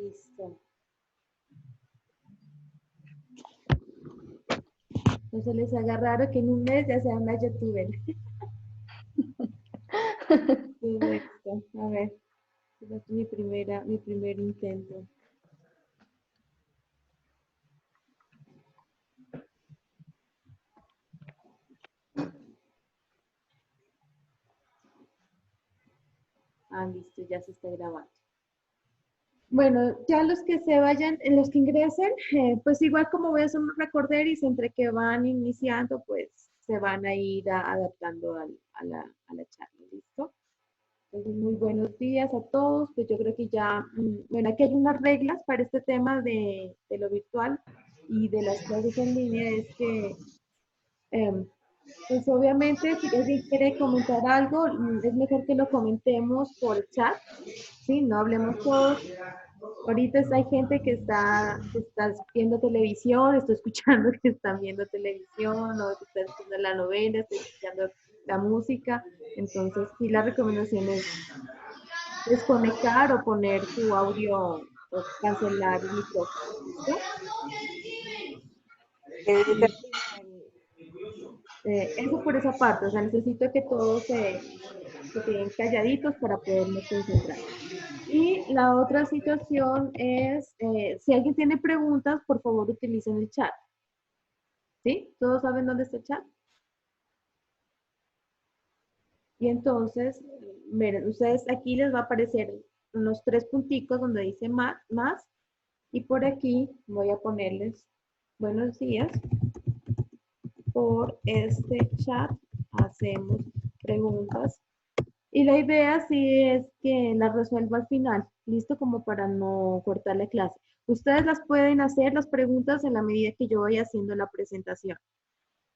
Listo. No se les haga raro que en un mes ya sea una youtuber. Perfecto. A ver, esta es mi primer intento. Ah, listo, ya se está grabando. Bueno, ya los que se vayan, los que ingresen, pues igual como voy a hacer un recorderis entre que van iniciando, pues se van a ir adaptando a la charla, ¿listo? Entonces, muy buenos días a todos. Pues yo creo que ya, bueno, aquí hay unas reglas para este tema de lo virtual y de las clases en línea, es que em, pues obviamente, si alguien quiere comentar algo, es mejor que lo comentemos por chat, ¿sí? No hablemos todos. Ahorita hay gente que está viendo televisión, estoy escuchando que están viendo televisión, o que están escuchando la novela, estoy escuchando la música. Entonces, sí, la recomendación es desconectar o poner tu audio o cancelar el micrófono. ¿Listo? ¿Qué dice? Eso por esa parte, o sea, necesito que todos se queden calladitos para podernos concentrar. Y la otra situación es, si alguien tiene preguntas, por favor utilicen el chat. ¿Sí? ¿Todos saben dónde está el chat? Y entonces, miren, ustedes aquí les va a aparecer unos tres punticos donde dice más, y por aquí voy a ponerles buenos días. Por este chat hacemos preguntas. Y la idea sí es que las resuelva al final, listo, como para no cortar la clase. Ustedes las pueden hacer las preguntas en la medida que yo voy haciendo la presentación,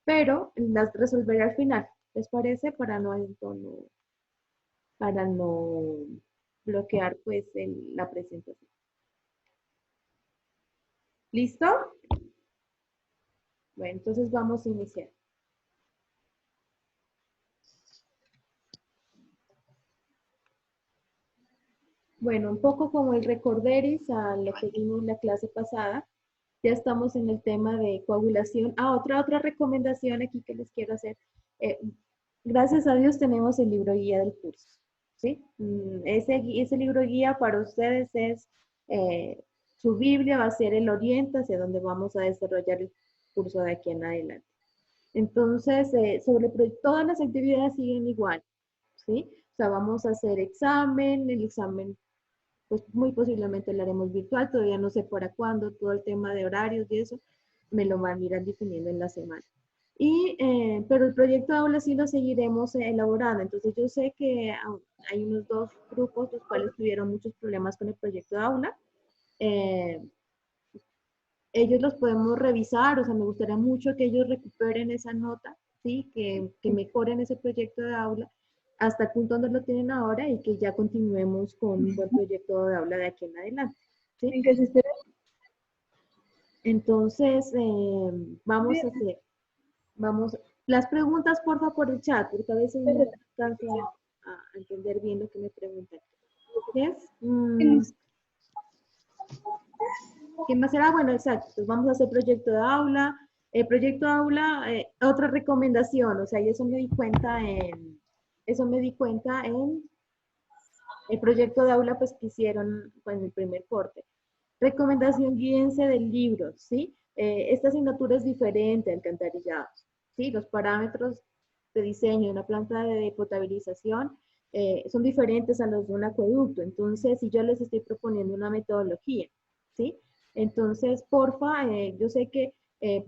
pero las resolveré al final. ¿Les parece? Para no bloquear pues la presentación. ¿Listo? Bueno, entonces vamos a iniciar. Bueno, un poco como el recorderis a lo que vimos la clase pasada, ya estamos en el tema de coagulación. Ah, otra recomendación aquí que les quiero hacer. Eh, Gracias a Dios tenemos el libro guía del curso, ¿sí? Ese libro guía para ustedes es su Biblia, va a ser el oriente hacia donde vamos a desarrollar el curso de aquí en adelante. Entonces, todas las actividades siguen igual, ¿sí? O sea, vamos a hacer el examen pues muy posiblemente lo haremos virtual, todavía no sé para cuándo, todo el tema de horarios y eso, me lo van a ir definiendo en la semana. Pero el proyecto de aula sí lo seguiremos elaborando, entonces yo sé que hay unos dos grupos los cuales tuvieron muchos problemas con el proyecto de aula. Eh, Ellos los podemos revisar, o sea, me gustaría mucho que ellos recuperen esa nota, ¿sí? Que mejoren ese proyecto de aula hasta el punto donde lo tienen ahora y que ya continuemos con un buen proyecto de aula de aquí en adelante, ¿sí? ¿En qué sistema? Entonces, las preguntas porfa por el chat, porque a veces no alcanzo a entender bien lo que me preguntan. ¿Yes? ¿Qué más será? Bueno, exacto. Entonces vamos a hacer proyecto de aula. Proyecto de aula, otra recomendación, o sea, y eso me di cuenta en el proyecto de aula pues que hicieron en el primer corte. Recomendación, guíense del libro, ¿sí? Esta asignatura es diferente, alcantarillados, ¿sí? Los parámetros de diseño de una planta de potabilización son diferentes a los de un acueducto. Entonces, si yo les estoy proponiendo una metodología, ¿sí? Entonces, porfa, yo sé que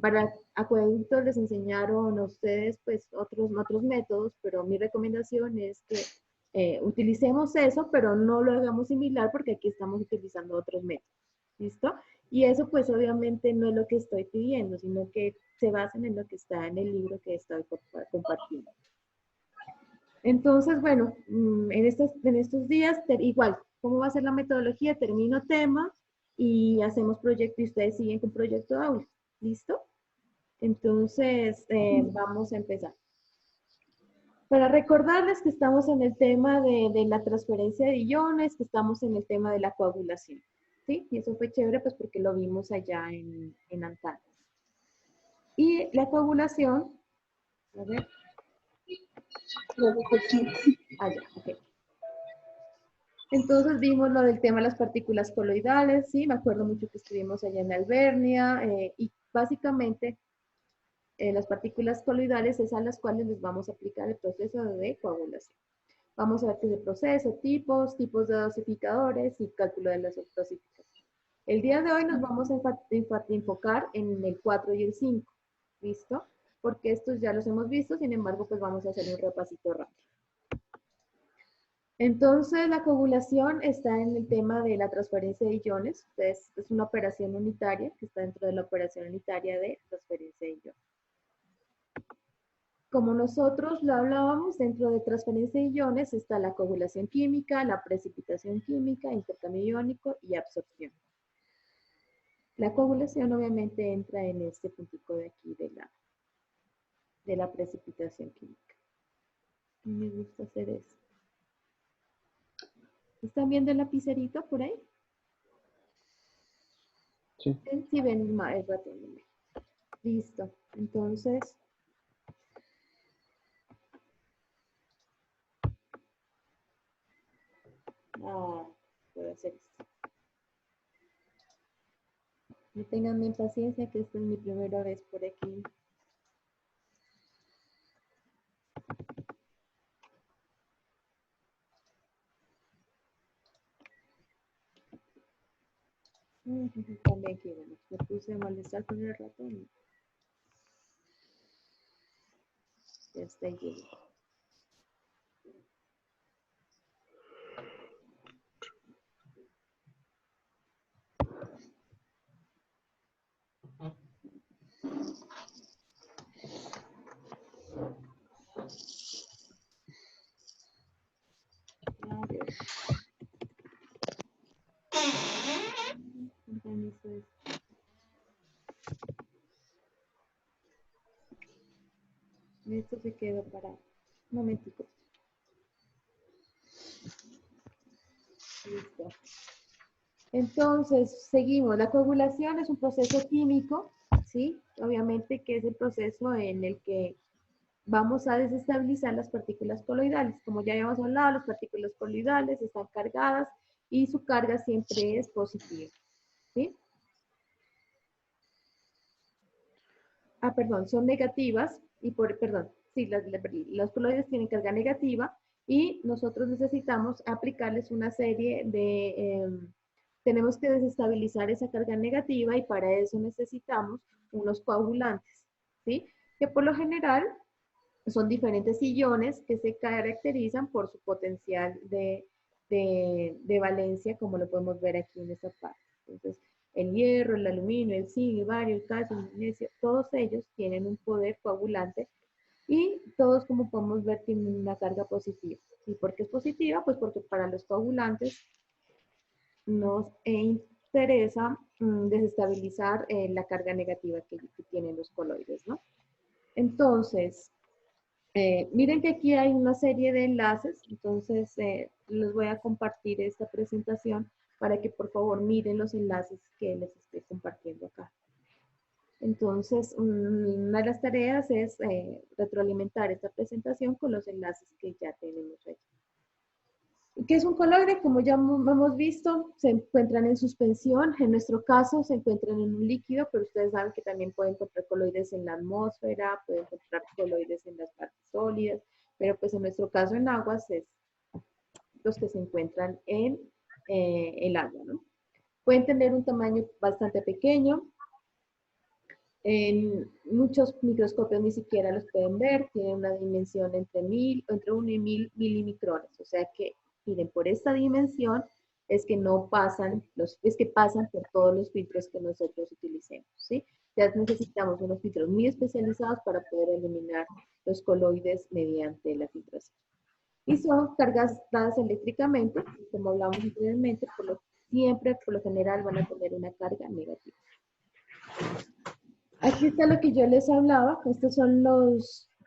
para acueductos les enseñaron a ustedes pues otros métodos, pero mi recomendación es que utilicemos eso, pero no lo hagamos similar porque aquí estamos utilizando otros métodos. ¿Listo? Y eso pues obviamente no es lo que estoy pidiendo, sino que se basen en lo que está en el libro que estoy compartiendo. Entonces, bueno, en estos días, igual, ¿cómo va a ser la metodología? Termino temas y hacemos proyecto y ustedes siguen con proyecto de aula. ¿Listo? Entonces, vamos a empezar. Para recordarles que estamos en el tema de la transferencia de iones, que estamos en el tema de la coagulación. ¿sí? Y eso fue chévere, pues porque lo vimos allá en Antares. Y la coagulación, a ver, allá, ok. Entonces vimos lo del tema de las partículas coloidales, ¿sí? Me acuerdo mucho que estuvimos allá en Albernia, y básicamente las partículas coloidales es a las cuales les vamos a aplicar el proceso de coagulación. Vamos a ver qué es el proceso, tipos de dosificadores y cálculo de las dosificaciones. El día de hoy nos vamos a enfocar en el 4 y el 5, ¿listo? Porque estos ya los hemos visto, sin embargo, pues vamos a hacer un repasito rápido. Entonces, la coagulación está en el tema de la transferencia de iones. Entonces, es una operación unitaria que está dentro de la operación unitaria de transferencia de iones. Como nosotros lo hablábamos, dentro de transferencia de iones está la coagulación química, la precipitación química, intercambio iónico y absorción. La coagulación obviamente entra en este puntico de aquí de la precipitación química. Me gusta hacer eso. ¿Están viendo el lapicerito por ahí? Sí. Sí, ven el ratón. Listo. Entonces, puedo hacer esto. No tengan paciencia que esta es mi primera vez por aquí. También aquí, bueno, me puse a molestar con el ratón. Ya está ahí. Adiós. Organizo esto. Esto se quedó para un momentico. Listo. Entonces, seguimos. La coagulación es un proceso químico, ¿sí? Obviamente que es el proceso en el que vamos a desestabilizar las partículas coloidales. Como ya habíamos hablado, las partículas coloidales están cargadas y su carga siempre es positiva, ¿sí? Perdón, son negativas y perdón, sí, los coloides tienen carga negativa y nosotros necesitamos aplicarles una serie de, tenemos que desestabilizar esa carga negativa y para eso necesitamos unos coagulantes, ¿sí? Que por lo general son diferentes iones que se caracterizan por su potencial de valencia, como lo podemos ver aquí en esta parte. Entonces, el hierro, el aluminio, el zinc, el bario, el calcio, el magnesio, todos ellos tienen un poder coagulante y todos, como podemos ver, tienen una carga positiva. ¿Y por qué es positiva? Pues porque para los coagulantes nos interesa desestabilizar la carga negativa que tienen los coloides, ¿no? Entonces, miren que aquí hay una serie de enlaces, entonces les voy a compartir esta presentación para que por favor miren los enlaces que les estoy compartiendo acá. Entonces, una de las tareas es retroalimentar esta presentación con los enlaces que ya tenemos ahí. ¿Qué es un coloide? Como ya hemos visto, se encuentran en suspensión. En nuestro caso, se encuentran en un líquido, pero ustedes saben que también pueden encontrar coloides en la atmósfera, pueden encontrar coloides en las partes sólidas, pero pues en nuestro caso en aguas es los que se encuentran en el agua, ¿no? Pueden tener un tamaño bastante pequeño. En muchos microscopios ni siquiera los pueden ver, tienen una dimensión entre 1 y 1000 milimicrones, o sea que, miren, por esta dimensión es que no pasan, es que pasan por todos los filtros que nosotros utilicemos, ¿sí? Ya necesitamos unos filtros muy especializados para poder eliminar los coloides mediante la filtración. Y son cargadas eléctricamente, como hablamos anteriormente, siempre, por lo general, van a tener una carga negativa. Aquí está lo que yo les hablaba. Estos son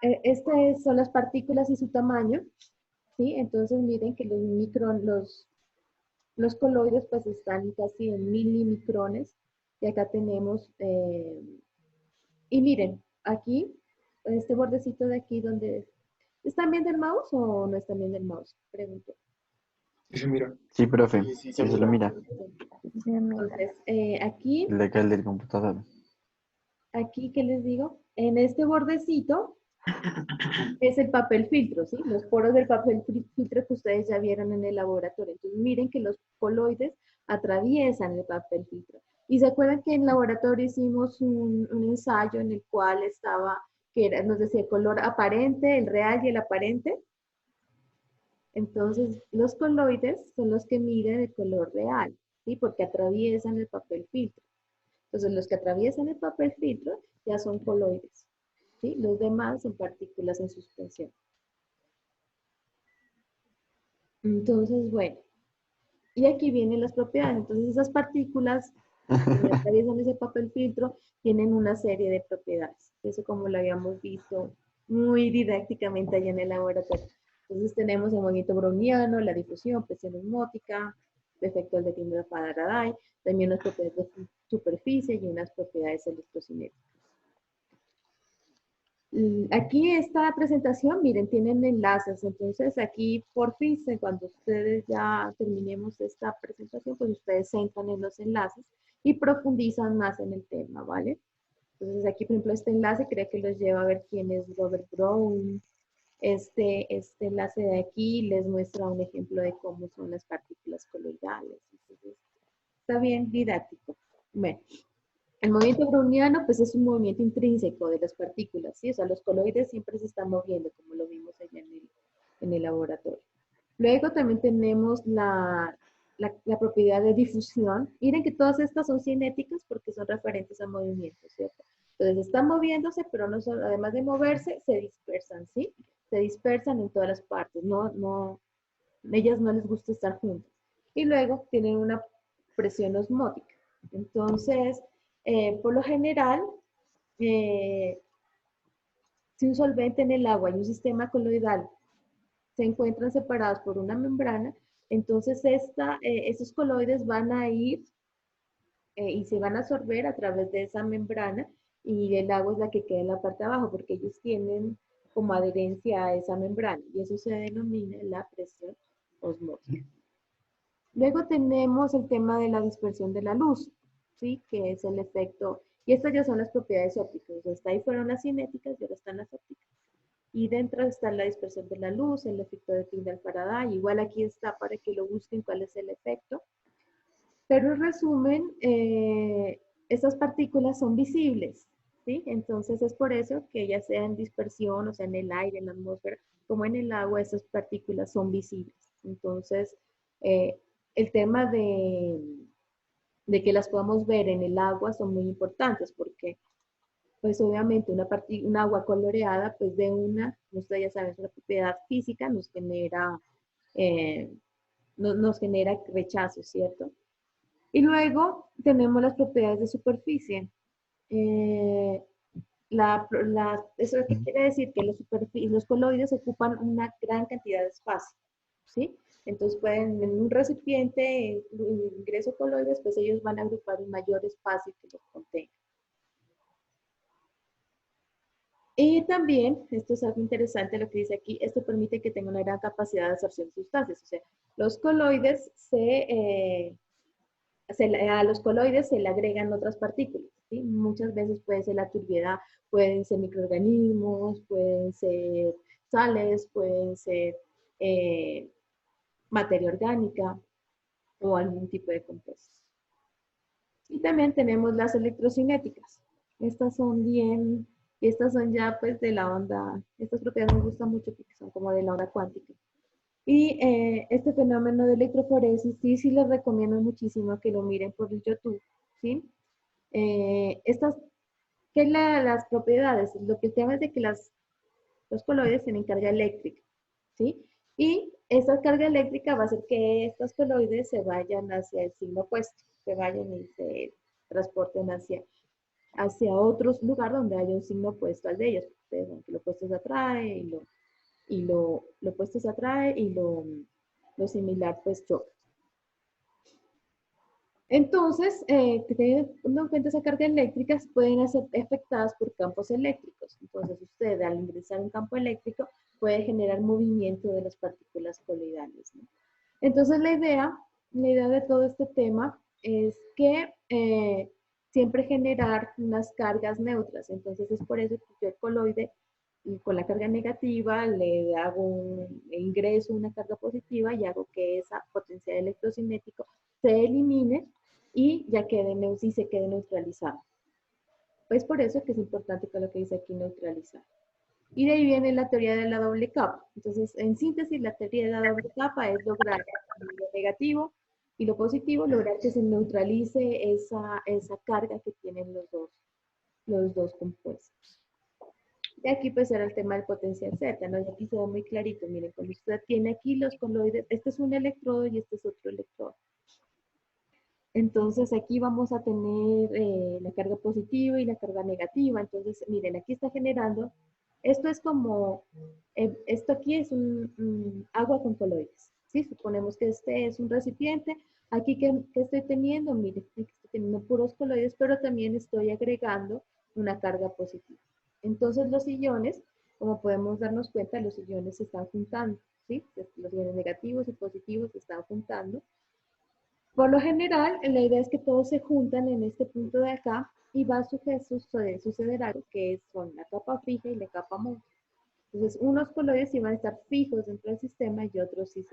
estas son las partículas y su tamaño, ¿sí? Entonces miren que los Los coloides pues están casi en milimicrones y acá tenemos, y miren, aquí, este bordecito de aquí donde, ¿están viendo el mouse o no están viendo el mouse? Pregunto. Sí, se mira. Sí, profe, Sí, sí, sí se se lo mira. mira. Entonces, aquí, El de acá, el del computador. aquí, ¿qué les digo? En este bordecito es el papel filtro, ¿sí? Los poros del papel filtro que ustedes ya vieron en el laboratorio. Entonces, miren que los coloides atraviesan el papel filtro. Y se acuerdan que en el laboratorio hicimos un ensayo en el cual estaba, que era, nos decía el color aparente, el real y el aparente. Entonces, los coloides son los que miden el color real, ¿sí? Porque atraviesan el papel filtro. Entonces, los que atraviesan el papel filtro ya son coloides, ¿sí? Los demás son partículas en suspensión. Entonces, bueno, y aquí vienen las propiedades. Entonces, esas partículas que atraviesan ese papel filtro tienen una serie de propiedades. Eso como lo habíamos visto muy didácticamente allá en el laboratorio. Entonces, tenemos el movimiento browniano, la difusión, presión osmótica, efecto del de Faraday, también unas propiedades de superficie y unas propiedades electrocinéticas. Aquí esta presentación, miren, tienen enlaces, entonces aquí por fin, cuando ustedes ya terminemos esta presentación, pues ustedes entran en los enlaces y profundizan más en el tema, ¿vale? Entonces aquí, por ejemplo, este enlace creo que los lleva a ver quién es Robert Brown. Este enlace de aquí les muestra un ejemplo de cómo son las partículas coloidales. Entonces, está bien didáctico. Bueno, el movimiento browniano, pues es un movimiento intrínseco de las partículas, ¿sí? O sea, los coloides siempre se están moviendo, como lo vimos allá en el laboratorio. Luego también tenemos la propiedad de difusión. Miren que todas estas son cinéticas porque son referentes a movimiento, ¿cierto? Entonces están moviéndose, pero no solo, además de moverse, se dispersan, ¿sí? Se dispersan en todas las partes, ellas no les gusta estar juntas. Y luego tienen una presión osmótica. Entonces, por lo general, eh, si un solvente en el agua y un sistema coloidal se encuentran separados por una membrana, entonces estos coloides van a ir y se van a absorber a través de esa membrana y el agua es la que queda en la parte de abajo porque ellos tienen como adherencia a esa membrana y eso se denomina la presión osmótica. Luego tenemos el tema de la dispersión de la luz, ¿sí? Que es el efecto, y estas ya son las propiedades ópticas, hasta ahí fueron las cinéticas y ahora están las ópticas. Y dentro está la dispersión de la luz, el efecto de Tyndall-Faraday, igual aquí está para que lo busquen cuál es el efecto. Pero en resumen, estas partículas son visibles, ¿sí? Entonces es por eso que ya sea en dispersión, o sea, en el aire, en la atmósfera, como en el agua, esas partículas son visibles. Entonces, eh, el tema de que las podamos ver en el agua son muy importantes porque, pues obviamente, un agua coloreada, pues de ustedes ya saben, es una propiedad física, eh, nos genera rechazo, ¿cierto? Y luego tenemos las propiedades de superficie. Eh, ¿Eso qué quiere decir? Que los coloides ocupan una gran cantidad de espacio, ¿sí? Entonces pueden, en un recipiente, ingreso coloides, pues ellos van a agrupar un mayor espacio que los contenga. Y también, esto es algo interesante lo que dice aquí, esto permite que tenga una gran capacidad de absorción de sustancias. O sea, los coloides a los coloides se le agregan otras partículas, ¿sí? Muchas veces puede ser la turbiedad, pueden ser microorganismos, pueden ser sales, pueden ser eh, materia orgánica o algún tipo de compuestos. Y también tenemos las electrocinéticas. Estas son ya pues de la onda, estas propiedades me gustan mucho porque son como de la onda cuántica. Y este fenómeno de electroforesis, sí les recomiendo muchísimo que lo miren por el YouTube, ¿sí? Estas, ¿qué es las propiedades? Lo que el tema es de que los coloides tienen carga eléctrica, ¿sí? Y esa carga eléctrica va a hacer que estos coloides se vayan hacia el signo opuesto, se vayan y se transporten hacia otro lugar donde haya un signo opuesto al de ellos. Ustedes ven que lo opuesto se atrae y lo opuesto se atrae y lo similar pues choca. Entonces, teniendo en cuenta esa carga eléctrica, pueden ser afectadas por campos eléctricos. Entonces, usted al ingresar un campo eléctrico puede generar movimiento de las partículas coloidales, ¿no? Entonces, la idea de todo este tema es que siempre generar unas cargas neutras. Entonces, es por eso que yo el coloide y con la carga negativa le hago ingreso una carga positiva y hago que esa potencial electrocinético se elimine y ya y se quede neutralizado. Pues por eso que es importante que lo que dice aquí neutralizar. Y de ahí viene la teoría de la doble capa. Entonces, en síntesis, la teoría de la doble capa es lograr lo negativo y lo positivo, lograr que se neutralice esa carga que tienen los dos compuestos. Y aquí pues era el tema del potencial Z, ¿no? Y aquí se ve muy clarito, miren, cuando usted tiene aquí los coloides, este es un electrodo y este es otro electrodo. Entonces aquí vamos a tener la carga positiva y la carga negativa. Entonces, miren, aquí está generando, esto es como, esto aquí es agua con coloides, ¿sí? Suponemos que este es un recipiente. Aquí que estoy teniendo, miren, aquí estoy teniendo puros coloides, pero también estoy agregando una carga positiva. Entonces los iones, como podemos darnos cuenta, los iones se están juntando, ¿sí? Los iones negativos y positivos se están juntando. Por lo general, la idea es que todos se juntan en este punto de acá y va a suceder algo que son la capa fija y la capa móvil. Entonces, unos coloides sí van a estar fijos dentro del sistema y otros sí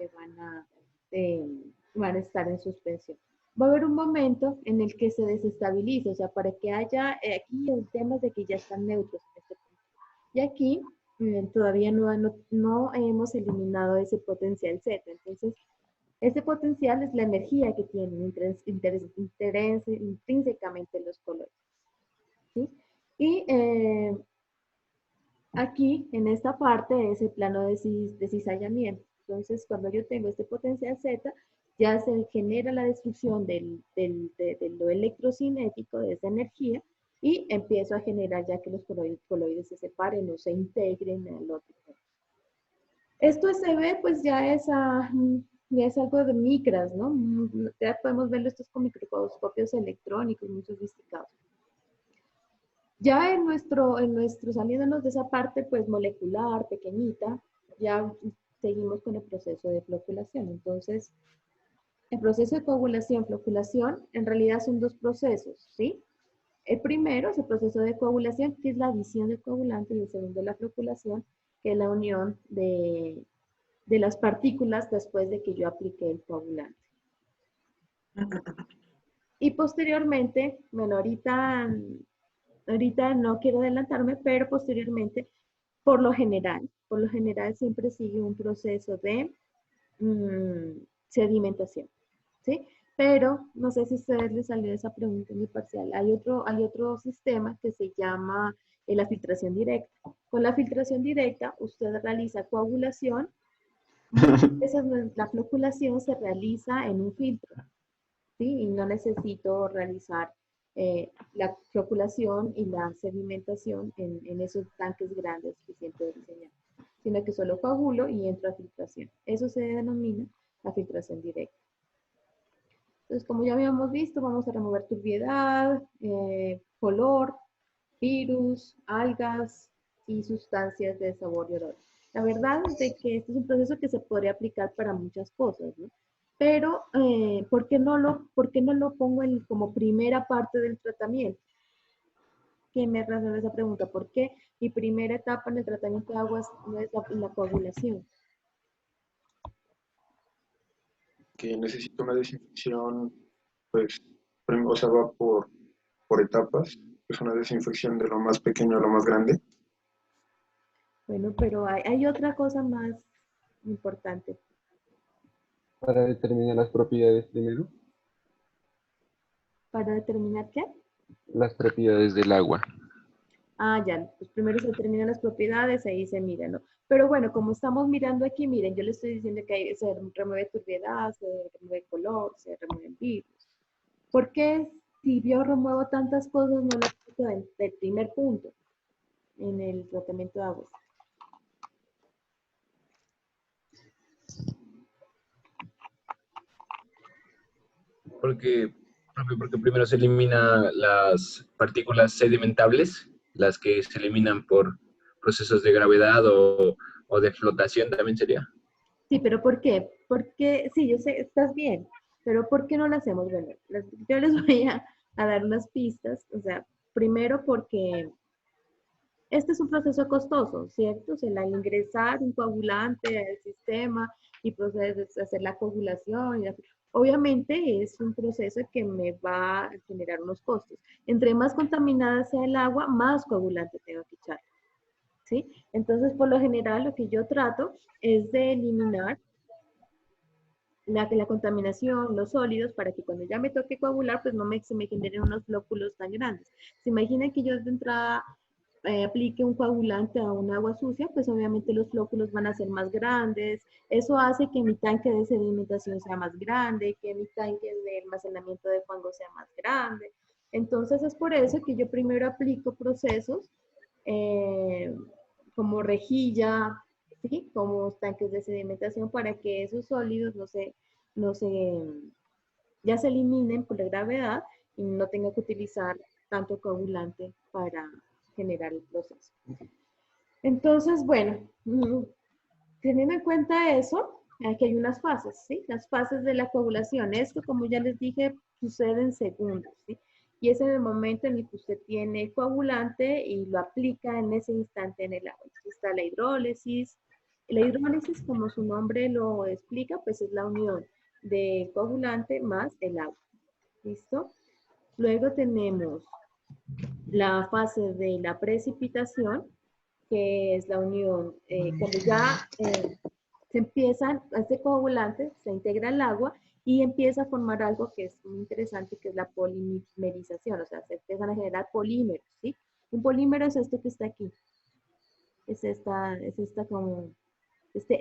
eh, van a estar en suspensión. Va a haber un momento en el que se desestabiliza, o sea, para que haya, aquí el tema es de que ya están neutros en este punto. Y aquí todavía no hemos eliminado ese potencial Z. Entonces, ese potencial es la energía que tienen intrínsecamente los colores, ¿sí? Y aquí, en esta parte, es el plano de cizallamiento. Entonces, cuando yo tengo este potencial Z, ya se genera la destrucción de lo electrocinético, de esa energía, y empiezo a generar ya que los coloides se separen o se integren al otro. Esto se ve, pues ya es algo de micras, ¿no? Ya podemos verlo estos con microscopios electrónicos muy sofisticados. Ya saliéndonos de esa parte, pues molecular, pequeñita, ya seguimos con el proceso de floculación. Entonces, el proceso de coagulación, floculación, en realidad son dos procesos, ¿sí? El primero es el proceso de coagulación, que es la adición del coagulante, y el segundo la floculación, que es la unión de las partículas después de que yo apliqué el coagulante. Y posteriormente, bueno, ahorita no quiero adelantarme, pero posteriormente, por lo general siempre sigue un proceso de sedimentación, ¿sí? Pero no sé si a ustedes les salió esa pregunta en mi parcial. Hay otro sistema que se llama la filtración directa. Con la filtración directa, usted realiza coagulación. Muchas veces la floculación se realiza en un filtro, ¿sí? Y no necesito realizar la floculación y la sedimentación en esos tanques grandes que siempre diseñamos, sino que solo coagulo y entro a filtración. Eso se denomina la filtración directa. Entonces, como ya habíamos visto, vamos a remover turbiedad, color, virus, algas y sustancias de sabor y olor. La verdad es de que este es un proceso que se podría aplicar para muchas cosas, ¿no? Pero, ¿por qué no lo pongo como primera parte del tratamiento? ¿Qué me resuelve esa pregunta? ¿Por qué mi primera etapa en el tratamiento de aguas no es la coagulación? Que necesita una desinfección, pues, o sea, va por etapas. Es una desinfección de lo más pequeño a lo más grande. Bueno, pero hay otra cosa más importante. Para determinar las propiedades primero, ¿Para determinar qué? las propiedades del agua. Ah, ya, pues primero se determinan las propiedades, ahí se mira, ¿no? Pero bueno, como estamos mirando aquí, miren, yo les estoy diciendo que se remueve turbiedad, se remueve color, se remueven virus. ¿Por qué si yo remuevo tantas cosas no lo aplico del primer punto en el tratamiento de aguas? Porque Profe, porque primero se eliminan las partículas sedimentables, las que se eliminan por procesos de gravedad o de flotación también sería. Sí, pero ¿por qué? Porque, sí, yo sé, estás bien, pero ¿por qué no lo hacemos? Bueno, yo les voy a dar unas pistas. O sea, primero porque este es un proceso costoso, ¿cierto? O sea, al ingresar un coagulante al sistema y proceder a hacer la coagulación, obviamente es un proceso que me va a generar unos costos. Entre más contaminada sea el agua, más coagulante tengo que echar, ¿sí? Entonces, por lo general, lo que yo trato es de eliminar la contaminación, los sólidos, para que cuando ya me toque coagular, pues no se me generen unos flóculos tan grandes. Se imagina que yo de entrada aplique un coagulante a un agua sucia, pues obviamente los flóculos van a ser más grandes. Eso hace que mi tanque de sedimentación sea más grande, que mi tanque de almacenamiento de fango sea más grande. Entonces es por eso que yo primero aplico procesos eh, como rejilla, ¿sí? Como tanques de sedimentación para que esos sólidos no se, ya se eliminen por la gravedad y no tenga que utilizar tanto coagulante para generar el proceso. Entonces, bueno, teniendo en cuenta eso, aquí hay unas fases, ¿sí? Las fases de la coagulación. Esto, como ya les dije, sucede en segundos, ¿sí? Y es en el momento en el que usted tiene el coagulante y lo aplica en ese instante en el agua. Entonces está la hidrólisis. La hidrólisis, como su nombre lo explica, pues es la unión de coagulante más el agua. ¿Listo? Luego tenemos la fase de la precipitación, que es la unión, cuando ya se empiezan, este coagulante se integra al agua y empieza a formar algo que es muy interesante, que es la polimerización, o sea, se empiezan a generar polímeros, ¿sí? Un polímero es esto que está aquí, es esta como, esta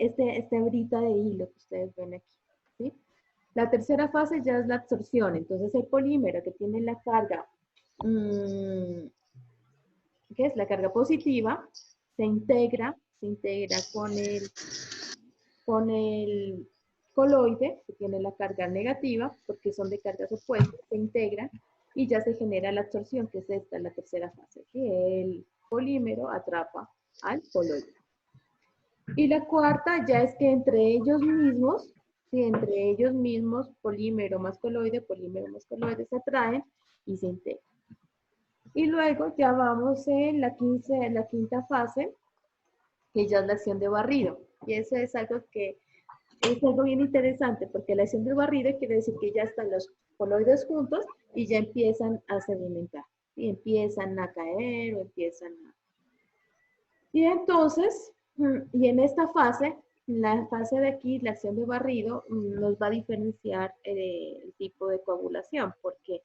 hebrita de hilo que ustedes ven aquí, ¿sí? La tercera fase ya es la absorción, entonces el polímero que tiene la carga, que es la carga positiva, se integra con el coloide, que tiene la carga negativa, porque son de cargas opuestas, se integran y ya se genera la absorción, que es esta, la tercera fase, que el polímero atrapa al coloide. Y la cuarta ya es que entre ellos mismos, sí, entre ellos mismos, polímero más coloide se atraen y se integran. Y luego ya vamos en la quinta fase, que ya es la acción de barrido. Y eso es algo que es algo bien interesante, porque la acción de barrido quiere decir que ya están los coloides juntos y ya empiezan a sedimentar. Y empiezan a caer o empiezan a... Y entonces, y en esta fase, la fase de aquí, la acción de barrido, nos va a diferenciar el tipo de coagulación, porque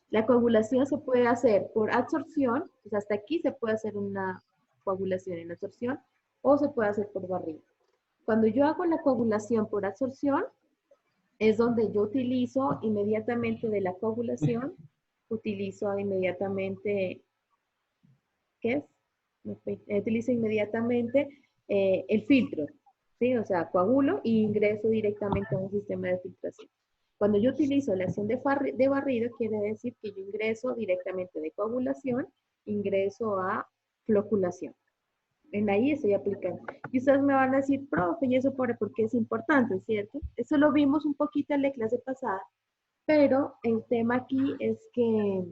la coagulación se puede hacer por absorción, pues hasta aquí se puede hacer una coagulación en absorción, o se puede hacer por barrido. Cuando yo hago la coagulación por absorción, es donde yo utilizo inmediatamente de la coagulación, utilizo inmediatamente, ¿qué es? Utilizo inmediatamente el filtro, ¿sí? O sea, coagulo y ingreso directamente a un sistema de filtración. Cuando yo utilizo la acción de barrido, quiere decir que yo ingreso directamente de coagulación, ingreso a floculación. En ahí estoy aplicando. Y ustedes me van a decir, profe, ¿y eso por qué es importante, cierto? Eso lo vimos un poquito en la clase pasada, pero el tema aquí es que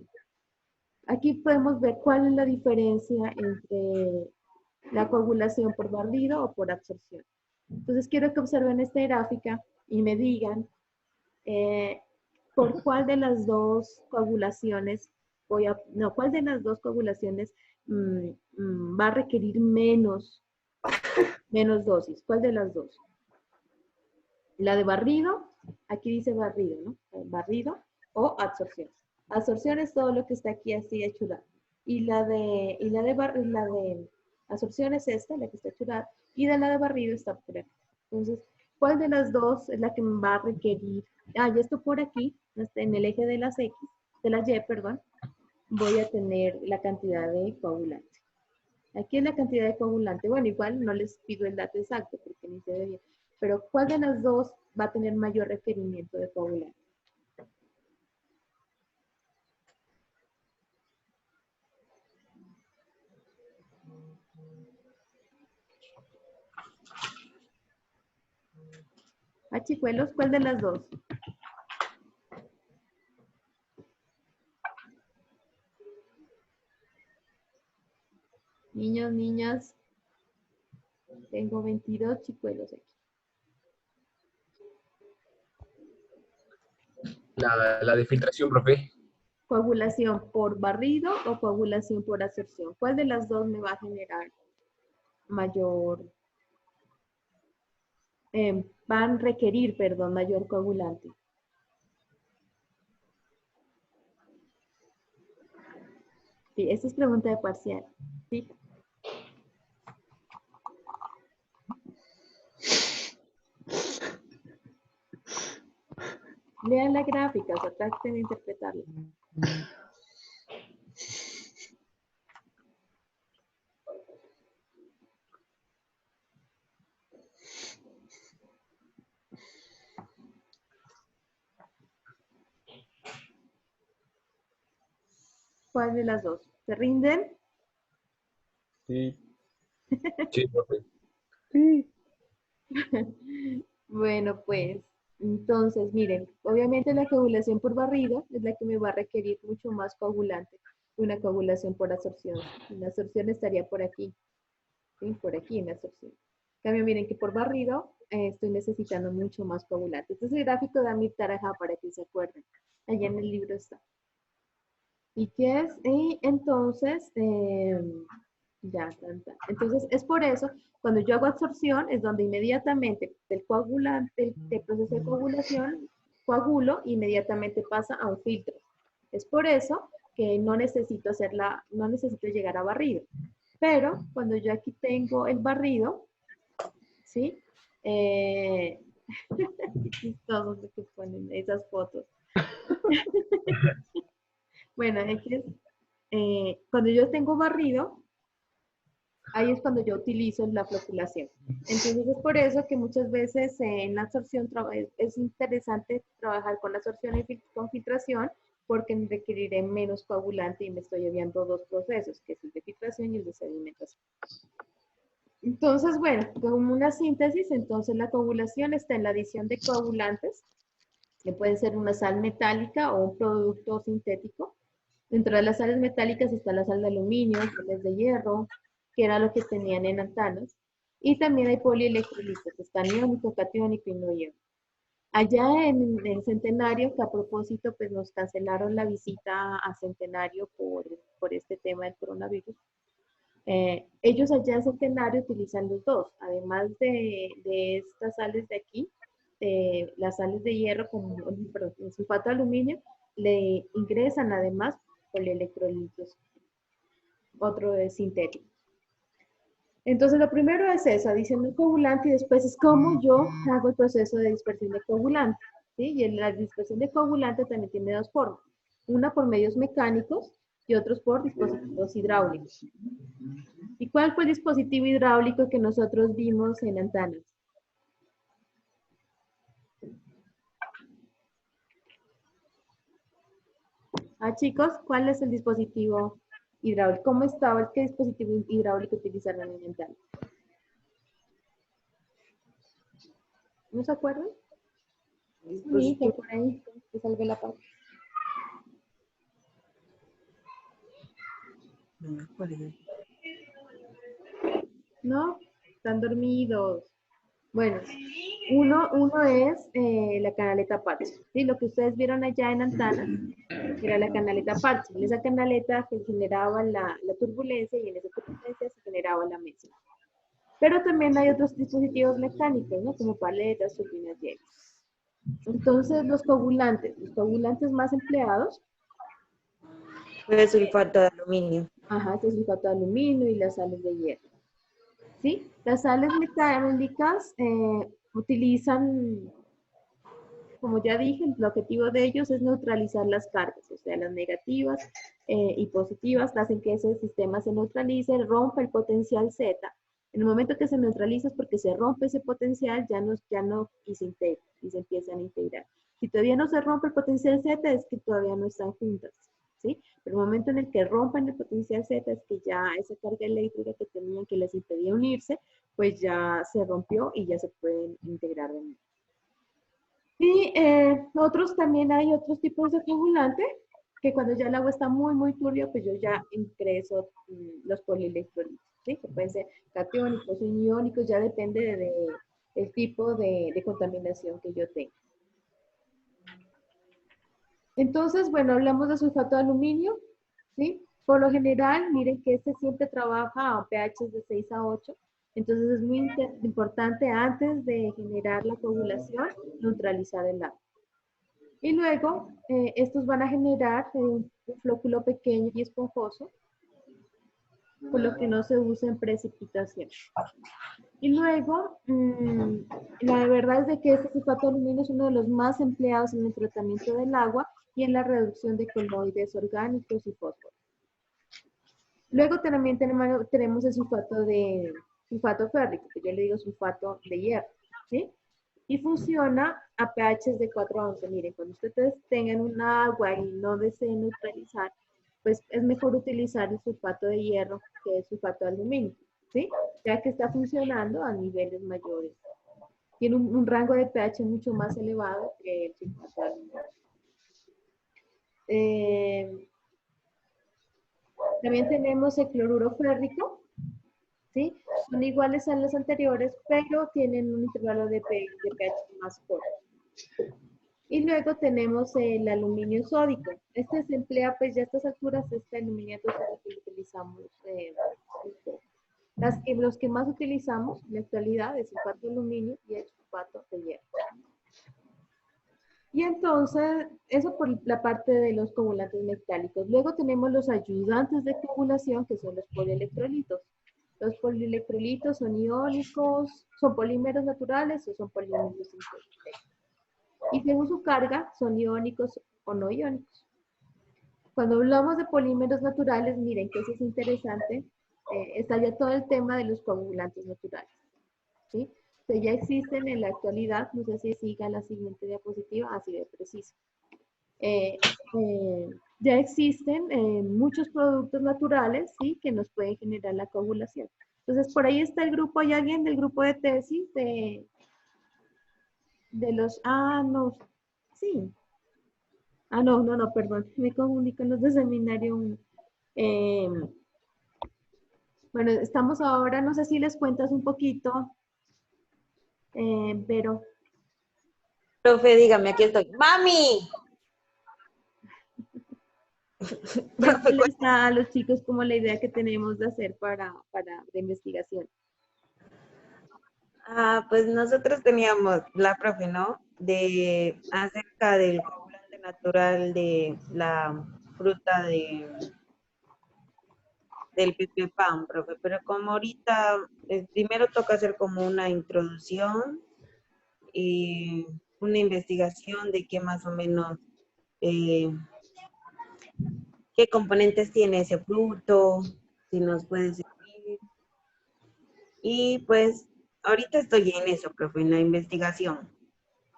aquí podemos ver cuál es la diferencia entre la coagulación por barrido o por absorción. Entonces quiero que observen esta gráfica y me digan por cuál de las dos coagulaciones cuál de las dos coagulaciones va a requerir menos dosis. ¿Cuál de las dos? La de barrido, aquí dice barrido, ¿no? Barrido o absorción. Absorción es todo lo que está aquí así hechurado. Y la de absorción es esta, la que está hechurada, y de la de barrido está por aquí. Entonces, ¿cuál de las dos es la que me va a requerir? Ah, y esto por aquí, en el eje de las X, de las Y, perdón, voy a tener la cantidad de coagulante. Aquí es la cantidad de coagulante. Bueno, igual no les pido el dato exacto porque ni se ve bien. Pero ¿cuál de las dos va a tener mayor requerimiento de coagulante? Chicuelos, ¿cuál de las dos? Niños, niñas, tengo 22 chicuelos aquí. La de filtración, profe. ¿Coagulación por barrido o coagulación por absorción? ¿Cuál de las dos me va a generar mayor, van a requerir, perdón, mayor coagulante? Sí, esta es pregunta de parcial. ¿Sí? Lean la gráfica, o sea, traten de interpretarla. ¿Cuál de las dos? ¿Se rinden? Sí. Sí, profe. Sí. Bueno, pues, entonces, miren, obviamente la coagulación por barrido es la que me va a requerir mucho más coagulante que una coagulación por absorción. La absorción estaría por aquí, ¿sí? Por aquí en la absorción. En cambio, miren que por barrido estoy necesitando mucho más coagulante. Este es el gráfico de Amir Taraja para que se acuerden. Allá en el libro está. ¿Y qué es? Y entonces, ya, entonces es por eso, cuando yo hago absorción, es donde inmediatamente del coagulante, del proceso de coagulación, coagulo, inmediatamente pasa a un filtro. Es por eso que no necesito no necesito llegar a barrido. Pero cuando yo aquí tengo el barrido, ¿sí? Qué chistoso lo que ponen esas fotos. Bueno, es que cuando yo tengo barrido, ahí es cuando yo utilizo la floculación. Entonces es por eso que muchas veces en la absorción es interesante trabajar con la absorción y con filtración porque requeriré menos coagulante y me estoy obviando dos procesos, que es el de filtración y el de sedimentación. Entonces, bueno, como una síntesis, entonces la coagulación está en la adición de coagulantes, que puede ser una sal metálica o un producto sintético. Dentro de las sales metálicas está la sal de aluminio, sales de hierro, que era lo que tenían en antanas. Y también hay polielectrolitos, que están iónico, catiónico y no iónico. Allá en el Centenario, que a propósito pues nos cancelaron la visita a Centenario por este tema del coronavirus, ellos allá en Centenario utilizan los dos, además de estas sales de aquí, las sales de hierro, como, perdón, el sulfato de aluminio, le ingresan además polielectrolitos, otro de sintético. Entonces, lo primero es eso, adición de coagulante, y después es cómo yo hago el proceso de dispersión de coagulante. ¿Sí? Y la dispersión de coagulante también tiene dos formas. Una por medios mecánicos y otros por dispositivos hidráulicos. ¿Y cuál fue el dispositivo hidráulico que nosotros vimos en Antanas? Chicos, ¿cuál es el dispositivo hidráulico? ¿Cómo estaba? ¿Qué dispositivo hidráulico utilizaron en Antanas? ¿No se acuerdan? Mi hija por ahí, que salve la paz. ¿No? Están dormidos. Bueno, uno es la canaleta parche. ¿Sí? Lo que ustedes vieron allá en Antanas era la canaleta parche. En esa canaleta que generaba la turbulencia y en esa turbulencia se generaba la mezcla. Pero también hay otros dispositivos mecánicos, ¿no? Como paletas, turbinas y hélices. Entonces, los coagulantes más empleados. El sulfato de aluminio. Ajá, este sulfato de aluminio y las sales de hierro. ¿Sí? Las sales metálicas utilizan, como ya dije, el objetivo de ellos es neutralizar las cargas, o sea, las negativas y positivas hacen que ese sistema se neutralice, rompa el potencial Z. En el momento que se neutraliza es porque se rompe ese potencial, ya no y se integra, y se empiezan a integrar. Si todavía no se rompe el potencial Z es que todavía no están juntas, ¿sí? Pero el momento en el que rompen el potencial Z es que ya esa carga eléctrica que tenían que les impedía unirse, pues ya se rompió y ya se pueden integrar de nuevo. Y otros también hay otros tipos de coagulante, que cuando ya el agua está muy, muy turbia, pues yo ya ingreso los polielectrolitos, ¿sí? Que pueden ser catiónicos o iniónicos, ya depende del tipo de contaminación que yo tenga. Entonces, bueno, hablamos de sulfato de aluminio, ¿sí? Por lo general, miren que este siempre trabaja a pH de 6 a 8, entonces es muy importante antes de generar la coagulación, neutralizar el agua. Y luego, estos van a generar un flóculo pequeño y esponjoso, por lo que no se usa en precipitación. Y luego, la verdad es de que este sulfato de aluminio es uno de los más empleados en el tratamiento del agua y en la reducción de coloides orgánicos y fósforo. Luego también tenemos el sulfato férrico, que yo le digo sulfato de hierro, ¿sí? Y funciona a pH de 4 a 11. Miren, cuando ustedes tengan un agua y no deseen neutralizar, pues es mejor utilizar el sulfato de hierro que el sulfato de aluminio, ¿sí? Ya que está funcionando a niveles mayores. Tiene un rango de pH mucho más elevado que el sulfato de aluminio. También tenemos el cloruro férrico, ¿sí? Son iguales a los anteriores, pero tienen un intervalo de pH más corto. Y luego tenemos el aluminio sódico. Este se emplea, pues ya a estas alturas, este aluminio sódico que utilizamos. Los que más utilizamos en la actualidad es el sulfato de aluminio y el sulfato de hierro. Y entonces, eso por la parte de los coagulantes metálicos. Luego tenemos los ayudantes de coagulación, que son los polielectrolitos. Los polielectrolitos son iónicos, son polímeros naturales o son polímeros sintéticos. Y según su carga, son iónicos o no iónicos. Cuando hablamos de polímeros naturales, miren que eso es interesante, está ya todo el tema de los coagulantes naturales, ¿sí? Que ya existen en la actualidad, no sé si siga la siguiente diapositiva, así de preciso. Ya existen muchos productos naturales, ¿sí? Que nos pueden generar la coagulación. Entonces, por ahí está el grupo, hay alguien del grupo de tesis de los, no, sí. No, perdón, me confundí con los de seminario 1. Bueno, estamos ahora, no sé si les cuentas un poquito, pero... Profe, dígame, aquí estoy. ¡Mami! Profe, Está a los chicos como la idea que tenemos de hacer para de investigación. pues nosotros teníamos la profe, ¿no? De acerca del coagulante natural de la fruta del pepepán, profe. Pero como ahorita, primero toca hacer como una introducción y una investigación de qué más o menos, qué componentes tiene ese fruto, si nos puede servir. Y pues ahorita estoy en eso, profe, en la investigación,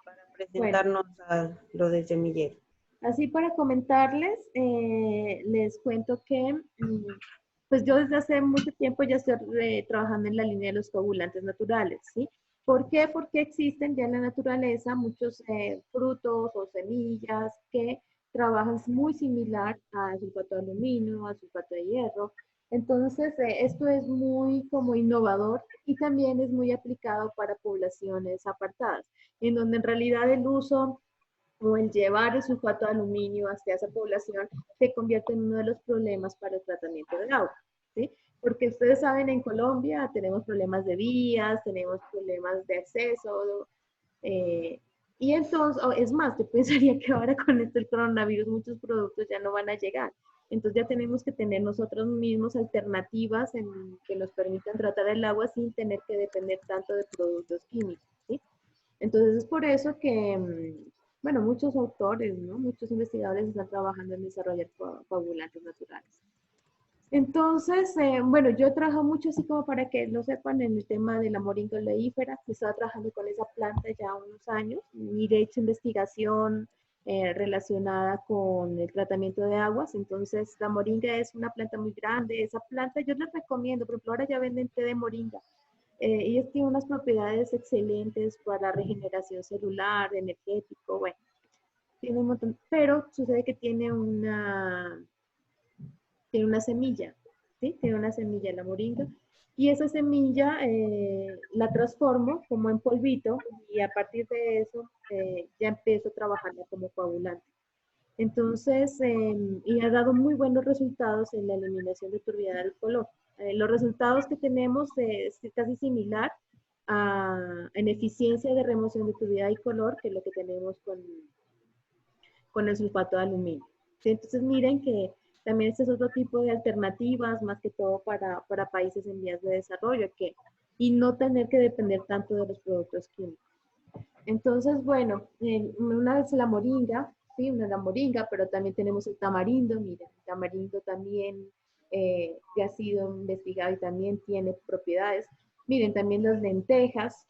para presentarnos a lo de semillero. Así para comentarles, les cuento que pues yo desde hace mucho tiempo ya estoy trabajando en la línea de los coagulantes naturales, ¿sí? ¿Por qué? Porque existen ya en la naturaleza muchos frutos o semillas que trabajan muy similar al sulfato de aluminio, al sulfato de hierro. Entonces, esto es muy como innovador y también es muy aplicado para poblaciones apartadas, en donde en realidad el uso o el llevar el sulfato de aluminio hacia esa población se convierte en uno de los problemas para el tratamiento del agua, ¿sí? Porque ustedes saben, en Colombia tenemos problemas de vías, tenemos problemas de acceso, y entonces, es más, yo pensaría que ahora con esto el coronavirus muchos productos ya no van a llegar. Entonces ya tenemos que tener nosotros mismos alternativas que nos permitan tratar el agua sin tener que depender tanto de productos químicos, ¿sí? Entonces es por eso que, bueno, muchos autores, ¿no? Muchos investigadores están trabajando en desarrollar coagulantes naturales. Entonces, bueno, yo trabajo mucho, así como para que lo sepan, en el tema de la moringa oleífera. Estaba trabajando con esa planta ya unos años y de hecho investigación relacionada con el tratamiento de aguas. Entonces, la moringa es una planta muy grande. Esa planta yo les recomiendo, por ejemplo, ahora ya venden té de moringa. Ellos tienen unas propiedades excelentes para regeneración celular, energético, bueno, tiene un montón, pero sucede que tiene una semilla, ¿sí? Tiene una semilla la moringa, y esa semilla la transformo como en polvito, y a partir de eso ya empiezo a trabajarla como coagulante. Entonces, y ha dado muy buenos resultados en la eliminación de turbiedad y color. Los resultados que tenemos es casi similar en eficiencia de remoción de turbiedad y color que lo que tenemos con el sulfato de aluminio. ¿Sí? Entonces, miren que también este es otro tipo de alternativas, más que todo para países en vías de desarrollo, y no tener que depender tanto de los productos químicos. Entonces, bueno, una vez la moringa, sí, la moringa, pero también tenemos el tamarindo, miren, el tamarindo también ya ha sido investigado y también tiene propiedades. Miren, también las lentejas,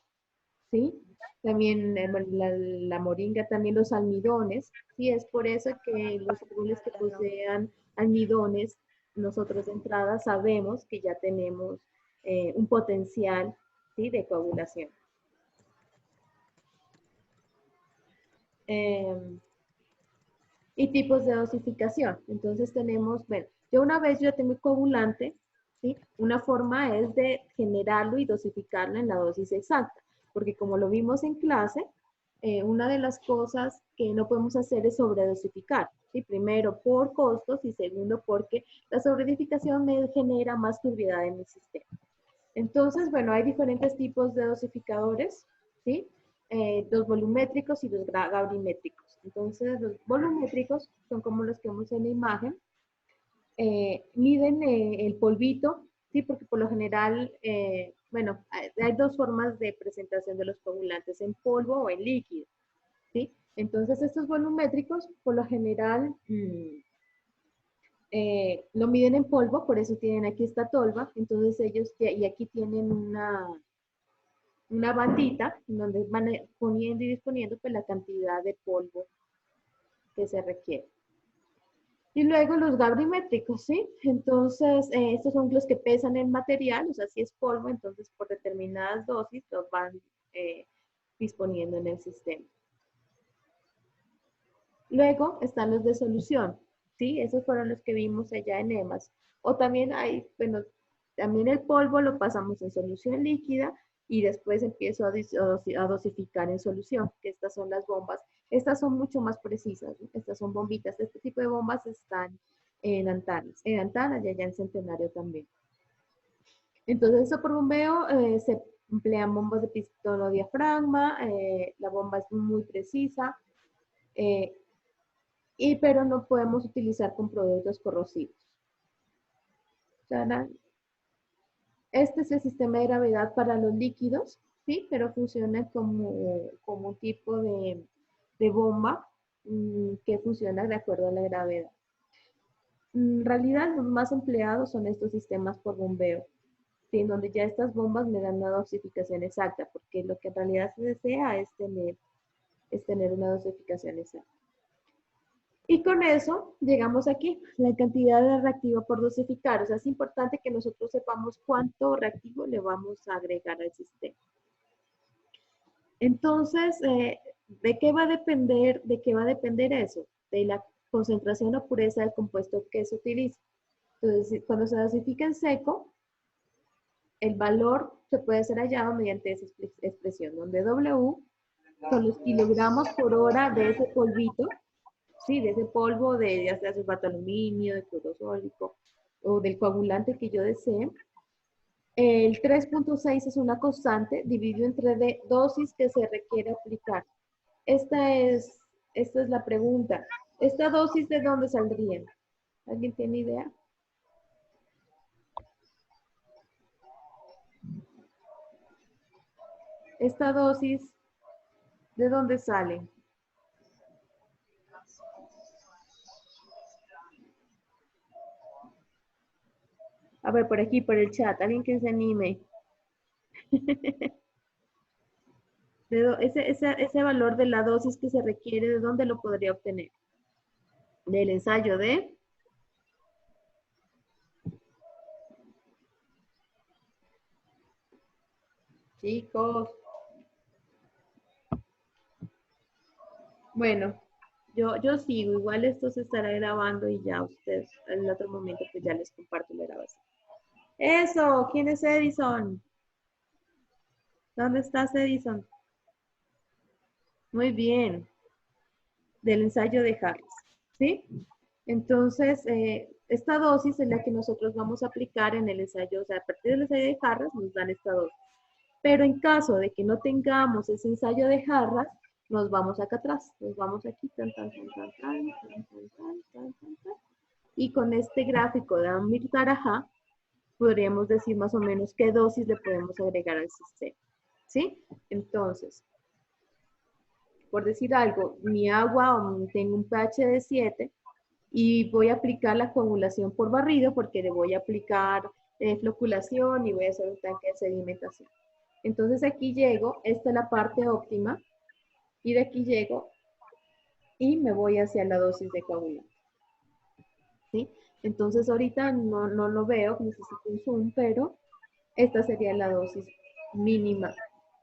¿sí? También bueno, la moringa, también los almidones, ¿sí? Es por eso que los árboles que posean almidones, nosotros de entrada sabemos que ya tenemos un potencial, ¿sí? De coagulación. Y tipos de dosificación. Entonces tenemos, bueno, una vez yo tengo el coagulante, ¿sí? Una forma es de generarlo y dosificarlo en la dosis exacta, porque como lo vimos en clase, una de las cosas que no podemos hacer es sobredosificar, ¿sí? Primero por costos y segundo porque la sobredosificación me genera más turbiedad en mi sistema. Entonces, bueno, hay diferentes tipos de dosificadores, ¿sí? Los volumétricos y los gravimétricos. Entonces, los volumétricos son como los que vemos en la imagen. Miden el polvito, ¿sí? Porque por lo general, bueno, hay dos formas de presentación de los coagulantes, en polvo o en líquido, ¿sí? Entonces, estos volumétricos, por lo general, lo miden en polvo, por eso tienen aquí esta tolva. Entonces, ellos, y aquí tienen una bandita donde van poniendo y disponiendo pues, la cantidad de polvo que se requiere. Y luego los gravimétricos, ¿sí? Entonces, estos son los que pesan el material, o sea, si es polvo, entonces por determinadas dosis los van disponiendo en el sistema. Luego están los de solución, ¿sí? Esos fueron los que vimos allá en EMAS. O también hay, bueno, también el polvo lo pasamos en solución líquida y después empiezo a dosificar en solución, que estas son las bombas. Estas son mucho más precisas, ¿no? Estas son bombitas. Este tipo de bombas están en Antanas y allá en Centenario también. Entonces, esto por bombeo se emplean bombas de pistón o diafragma, la bomba es muy precisa, pero no podemos utilizar con productos corrosivos. Este es el sistema de gravedad para los líquidos, ¿sí? Pero funciona como un tipo de bomba que funciona de acuerdo a la gravedad. En realidad, los más empleados son estos sistemas por bombeo, ¿sí? En donde ya estas bombas me dan una dosificación exacta, porque lo que en realidad se desea es tener una dosificación exacta. Y con eso llegamos aquí, la cantidad de reactivo por dosificar. O sea, es importante que nosotros sepamos cuánto reactivo le vamos a agregar al sistema. Entonces, ¿de qué va a depender eso? De la concentración o pureza del compuesto que se utiliza. Entonces, cuando se dosifica en seco, el valor se puede ser hallado mediante esa expresión, donde W son los kilogramos por hora de ese polvito, ¿sí? De ese polvo, ya sea sulfato de aluminio, de cloro sódico o del coagulante que yo desee. El 3.6 es una constante dividido entre dosis que se requiere aplicar. Esta es la pregunta. ¿Esta dosis de dónde saldría? ¿Alguien tiene idea? Esta dosis, ¿de dónde sale? A ver, por aquí, por el chat, alguien que se anime. Ese valor de la dosis que se requiere, ¿de dónde lo podría obtener? Del ensayo de... chicos. Bueno, yo sigo. Igual esto se estará grabando y ya ustedes en otro momento pues ya les comparto la grabación. Eso, ¿quién es Edison? ¿Dónde estás, Edison? Muy bien. Del ensayo de Harris, ¿sí? Entonces, esta dosis es la que nosotros vamos a aplicar en el ensayo, o sea, a partir del ensayo de Harris nos dan esta dosis. Pero en caso de que no tengamos ese ensayo de Harris, nos vamos acá atrás, nos vamos aquí, tan, tan, tan, tan, tan, tan, tan, tan, tan, tan, tan. Y con este gráfico de Amir Taraja, podríamos decir más o menos qué dosis le podemos agregar al sistema, ¿sí? Entonces, por decir algo, mi agua tengo un pH de 7 y voy a aplicar la coagulación por barrido porque le voy a aplicar floculación y voy a hacer un tanque de sedimentación. Entonces aquí llego, esta es la parte óptima, y de aquí llego y me voy hacia la dosis de coagulante, ¿sí? Entonces ahorita no lo veo, necesito un zoom, pero esta sería la dosis mínima.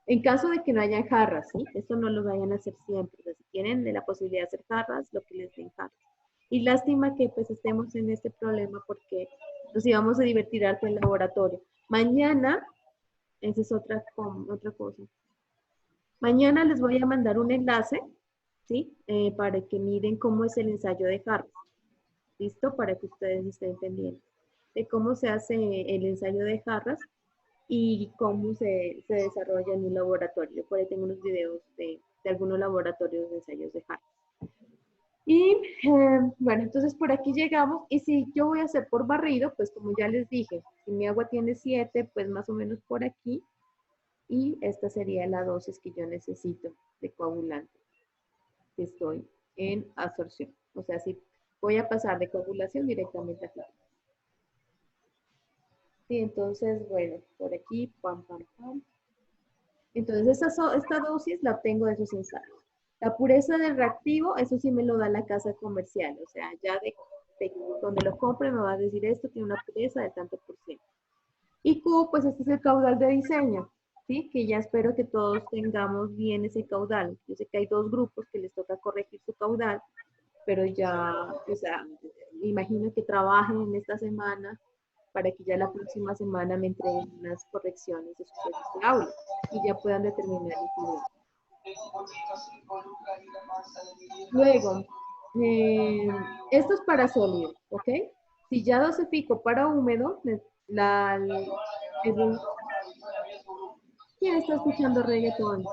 En caso de que no haya jarras, ¿sí? Esto no lo vayan a hacer siempre. O sea, si tienen la posibilidad de hacer jarras, lo que les den jarras. Y lástima que pues estemos en este problema porque nos íbamos a divertir harto en el laboratorio. Mañana, esa es otra cosa. Mañana les voy a mandar un enlace, ¿sí? Para que miren cómo es el ensayo de jarras. ¿Listo? Para que ustedes estén pendientes de cómo se hace el ensayo de jarras y cómo se desarrolla en un laboratorio. Yo por ahí tengo unos videos de algunos laboratorios de ensayos de jarras. Y bueno, entonces por aquí llegamos. Y si yo voy a hacer por barrido, pues como ya les dije, si mi agua tiene 7, pues más o menos por aquí. Y esta sería la dosis que yo necesito de coagulante. Estoy en absorción. O sea, si voy a pasar de coagulación directamente a filtro. Sí, entonces, bueno, por aquí, pam, pam, pam. Entonces, esta dosis la obtengo de esos ensayos. La pureza del reactivo, eso sí me lo da la casa comercial. O sea, ya de donde lo compre me va a decir esto tiene una pureza de tanto por ciento. Y Q, pues este es el caudal de diseño, ¿sí? Que ya espero que todos tengamos bien ese caudal. Yo sé que hay 2 grupos que les toca corregir su caudal, pero ya, o sea, me imagino que trabajen en esta semana para que ya la próxima semana me entreguen unas correcciones de sus textos de aula y ya puedan determinar el nivel. Luego, esto es para sólido, ¿ok? Si ya dosifico para húmedo, ¿quién está escuchando reggaetón?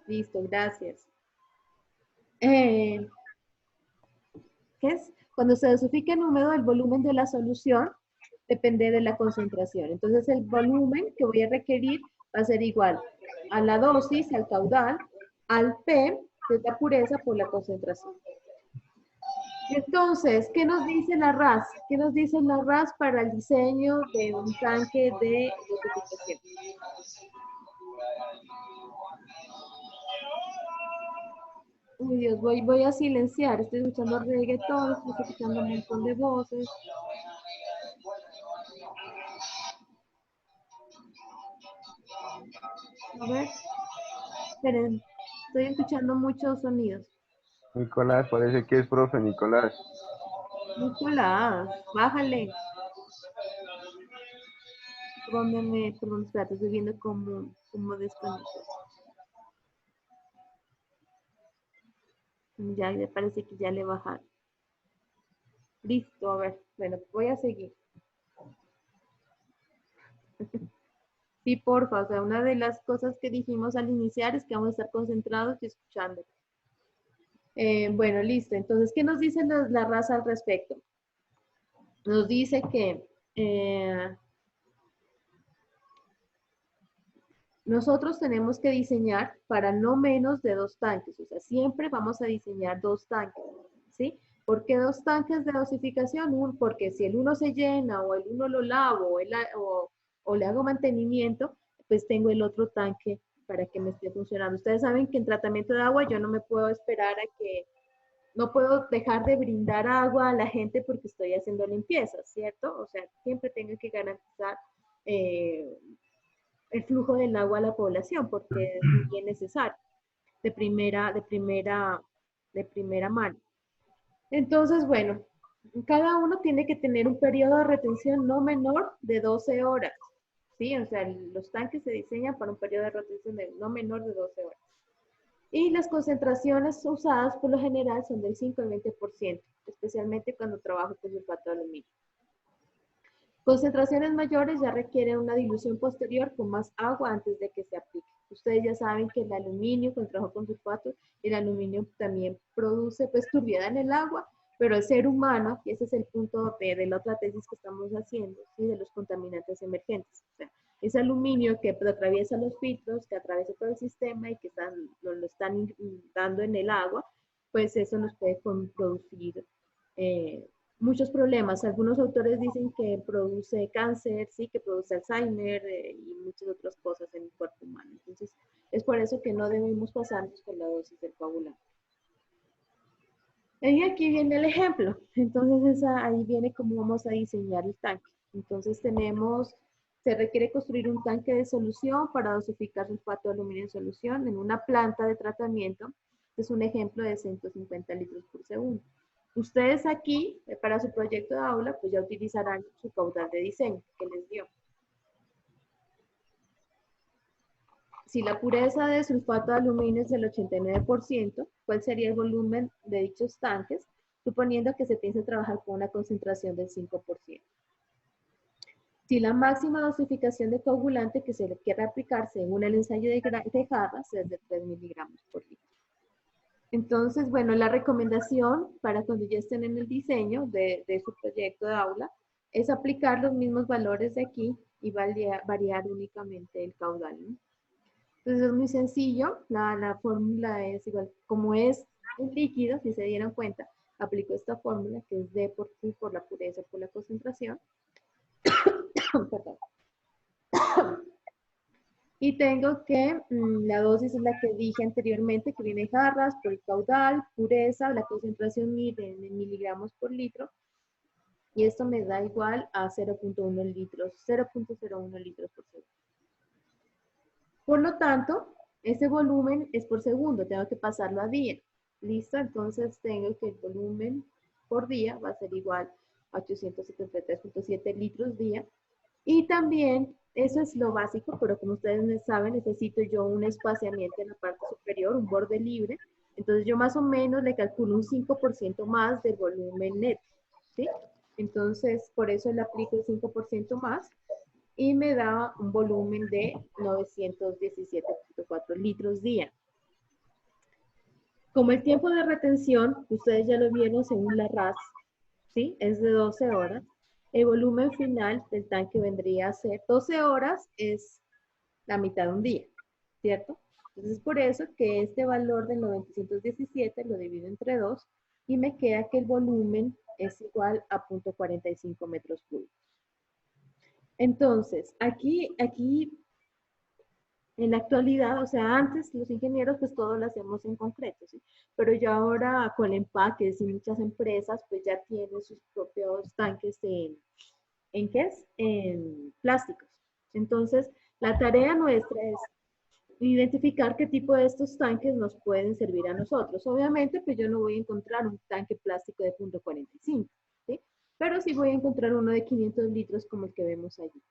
Listo, gracias. ¿Qué es? Cuando se dosifica en húmedo, el volumen de la solución depende de la concentración. Entonces, el volumen que voy a requerir va a ser igual a la dosis, al caudal, al P, que es la pureza, por la concentración. Entonces, ¿qué nos dice la RAS? ¿Qué nos dice la RAS para el diseño de un tanque de dosificación? Uy, Dios, voy a silenciar. Estoy escuchando reggaetón, estoy escuchando un montón de voces. A ver, esperen, estoy escuchando muchos sonidos. Nicolás, parece que es profe Nicolás. Nicolás, bájale. Perdón, espérate, estoy viendo cómo desconecto. Ya, me parece que ya le bajaron. Listo, a ver, bueno, voy a seguir. Sí, porfa, o sea, una de las cosas que dijimos al iniciar es que vamos a estar concentrados y escuchando. Bueno, listo. Entonces, ¿qué nos dice la raza al respecto? Nos dice que nosotros tenemos que diseñar para no menos de 2 tanques. O sea, siempre vamos a diseñar 2 tanques, ¿sí? ¿Por qué 2 tanques de dosificación? Porque si el uno se llena o el uno lo lavo o le hago mantenimiento, pues tengo el otro tanque para que me esté funcionando. Ustedes saben que en tratamiento de agua yo no me puedo esperar a que, no puedo dejar de brindar agua a la gente porque estoy haciendo limpieza, ¿cierto? O sea, siempre tengo que garantizar el flujo del agua a la población, porque es muy bien necesario, de primera mano. Entonces, bueno, cada uno tiene que tener un periodo de retención no menor de 12 horas, ¿sí? O sea, los tanques se diseñan para un periodo de retención de no menor de 12 horas. Y las concentraciones usadas por lo general son del 5 al 20%, especialmente cuando trabajo con sulfato de aluminio. Concentraciones mayores ya requieren una dilución posterior con más agua antes de que se aplique. Ustedes ya saben que el aluminio, cuando trabajo con sulfato, el aluminio también produce pues turbiedad en el agua, pero el ser humano, y ese es el punto de la otra tesis que estamos haciendo, ¿sí? De los contaminantes emergentes. O sea, ese aluminio que atraviesa los filtros, que atraviesa todo el sistema y que lo están dando en el agua, pues eso nos puede producir muchos problemas. Algunos autores dicen que produce cáncer, sí, que produce Alzheimer y muchas otras cosas en el cuerpo humano. Entonces, es por eso que no debemos pasarnos con la dosis del coagulante. Y aquí viene el ejemplo. Entonces, ahí viene cómo vamos a diseñar el tanque. Entonces, se requiere construir un tanque de solución para dosificar sulfato de aluminio en solución en una planta de tratamiento. Es un ejemplo de 150 litros por segundo. Ustedes aquí, para su proyecto de aula, pues ya utilizarán su caudal de diseño que les dio. Si la pureza de sulfato de aluminio es del 89%, ¿cuál sería el volumen de dichos tanques? Suponiendo que se piense trabajar con una concentración del 5%. Si la máxima dosificación de coagulante que se le quiera aplicar según el ensayo de jarras es de 3 miligramos por litro. Entonces, bueno, la recomendación para cuando ya estén en el diseño de su proyecto de aula es aplicar los mismos valores de aquí y variar únicamente el caudal, ¿no? Entonces es muy sencillo, la fórmula es igual, como es un líquido, si se dieron cuenta, aplico esta fórmula que es D por Q por la pureza por la concentración. Perdón. Y tengo que, la dosis es la que dije anteriormente, que viene en jarras, por el caudal, pureza, la concentración mide en miligramos por litro, y esto me da igual a 0.1 litros, 0.01 litros por segundo. Por lo tanto, ese volumen es por segundo, tengo que pasarlo a día. ¿Listo? Entonces tengo que el volumen por día va a ser igual a 873.7 litros día. Y también, eso es lo básico, pero como ustedes saben, necesito yo un espaciamiento en la parte superior, un borde libre. Entonces yo más o menos le calculo un 5% más del volumen neto, ¿sí? Entonces, por eso le aplico el 5% más y me da un volumen de 917.4 litros día. Como el tiempo de retención, ustedes ya lo vieron según la RAS, ¿sí? Es de 12 horas. El volumen final del tanque vendría a ser 12 horas, es la mitad de un día, ¿cierto? Entonces, por eso que este valor de 917 lo divido entre 2 y me queda que el volumen es igual a 0.45 metros cúbicos. Entonces, aquí en la actualidad, o sea, antes los ingenieros pues todo lo hacemos en concreto, ¿sí? Pero ya ahora con empaques y muchas empresas pues ya tienen sus propios tanques ¿en qué es? En plásticos. Entonces, la tarea nuestra es identificar qué tipo de estos tanques nos pueden servir a nosotros. Obviamente, pues yo no voy a encontrar un tanque plástico de 0.45, ¿sí? Pero sí voy a encontrar uno de 500 litros como el que vemos allí.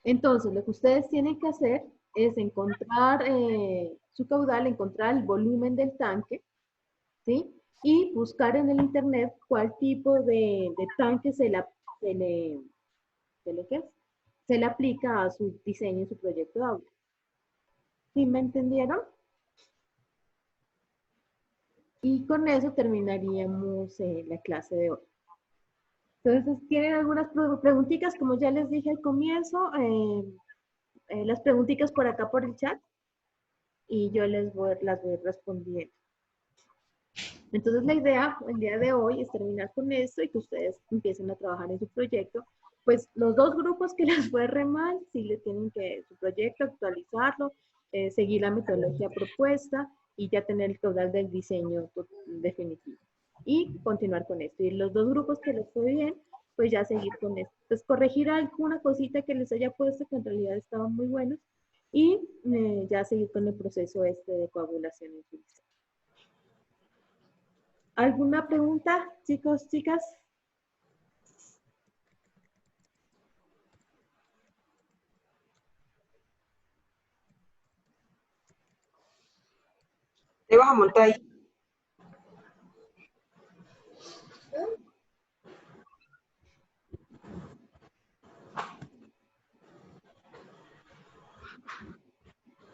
Entonces, lo que ustedes tienen que hacer es encontrar su caudal, encontrar el volumen del tanque, ¿sí? Y buscar en el internet cuál tipo de tanque se le aplica a su diseño, su proyecto de aula. ¿Sí me entendieron? Y con eso terminaríamos la clase de hoy. Entonces, ¿tienen algunas preguntitas? Como ya les dije al comienzo, las preguntitas por acá por el chat y yo las voy respondiendo. Entonces, la idea el día de hoy es terminar con esto y que ustedes empiecen a trabajar en su proyecto. Pues los dos grupos que les fue re mal, sí les tienen que su proyecto actualizarlo, seguir la metodología propuesta y ya tener el caudal del diseño definitivo. Y continuar con esto. Y los dos grupos que les fue bien, pues ya seguir con esto. Pues corregir alguna cosita que les haya puesto que en realidad estaban muy buenos y ya seguir con el proceso este de coagulación en Suiza. ¿Alguna pregunta, chicos, chicas? Te vas a montar ahí.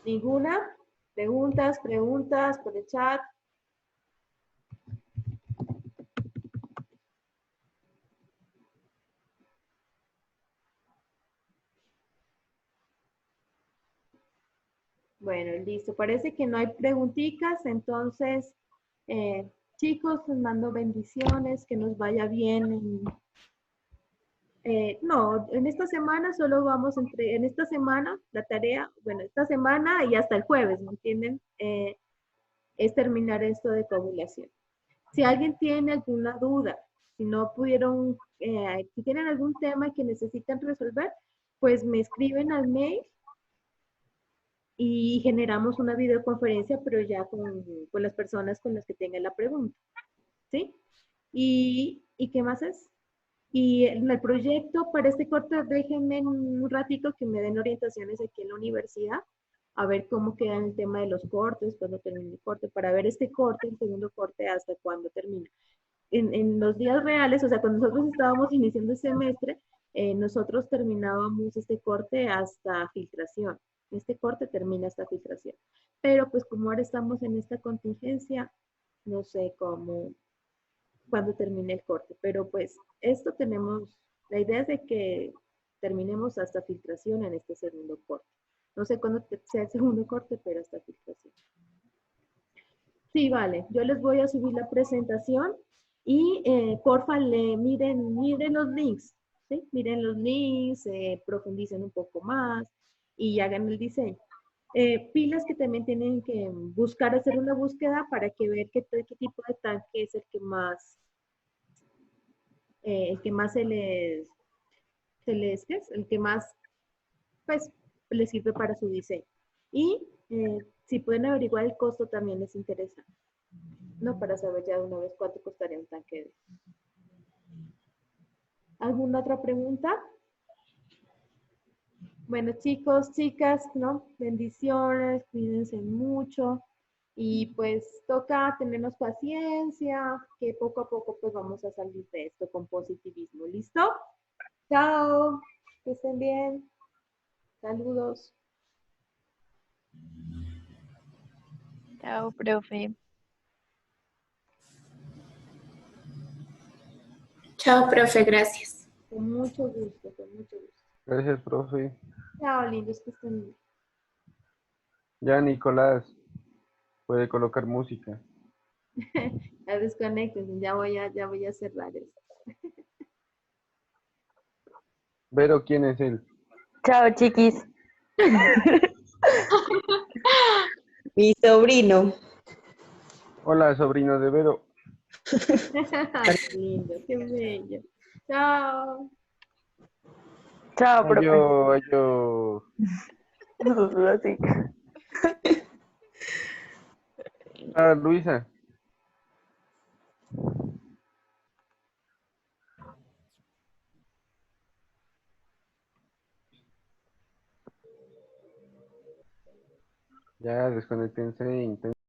¿Ninguna? ¿Preguntas por el chat? Bueno, listo. Parece que no hay preguntitas, entonces, chicos, les mando bendiciones, que nos vaya bien. No, en esta semana solo vamos en esta semana, la tarea, bueno, esta semana y hasta el jueves, ¿me entienden? Es terminar esto de coagulación. Si alguien tiene alguna duda, si no pudieron, si tienen algún tema que necesitan resolver, pues me escriben al mail y generamos una videoconferencia, pero ya con las personas con las que tengan la pregunta, ¿sí? ¿Y qué más es? Y el proyecto para este corte, déjenme un ratito que me den orientaciones aquí en la universidad, a ver cómo queda el tema de los cortes, cuándo termina el corte, para ver este corte, el segundo corte, hasta cuándo termina. En los días reales, o sea, cuando nosotros estábamos iniciando el semestre, nosotros terminábamos este corte hasta filtración. Este corte termina hasta filtración. Pero pues como ahora estamos en esta contingencia, no sé cómo, cuándo termine el corte. Pero pues esto tenemos, la idea es de que terminemos hasta filtración en este segundo corte. No sé cuándo sea el segundo corte, pero hasta filtración. Sí, vale. Yo les voy a subir la presentación y porfa, miren los links, ¿sí? Miren los links, profundicen un poco más y hagan el diseño. Pilas que también tienen que buscar, hacer una búsqueda para que ver qué tipo de tanque es el que más ¿qué es? El que más, pues, les sirve para su diseño. Y si pueden averiguar el costo también les interesa. No, para saber ya de una vez cuánto costaría un tanque de... ¿Alguna otra pregunta? Bueno, chicos, chicas, ¿no? Bendiciones, cuídense mucho y pues toca tenernos paciencia, que poco a poco pues vamos a salir de esto con positivismo. ¿Listo? Chao, que estén bien. Saludos. Chao, profe. Chao, profe, gracias. Con mucho gusto, con mucho gusto. Gracias, profe. Chao, lindos, que estén bien. Ya Nicolás puede colocar música. Ya desconecten, ya voy a cerrar esto. Vero, ¿quién es él? Chao, chiquis. Mi sobrino. Hola, sobrino de Vero. Qué lindo, qué bello. Chao. Chao, profe. Ayo. Así. Ah, Luisa. Ya, desconectense.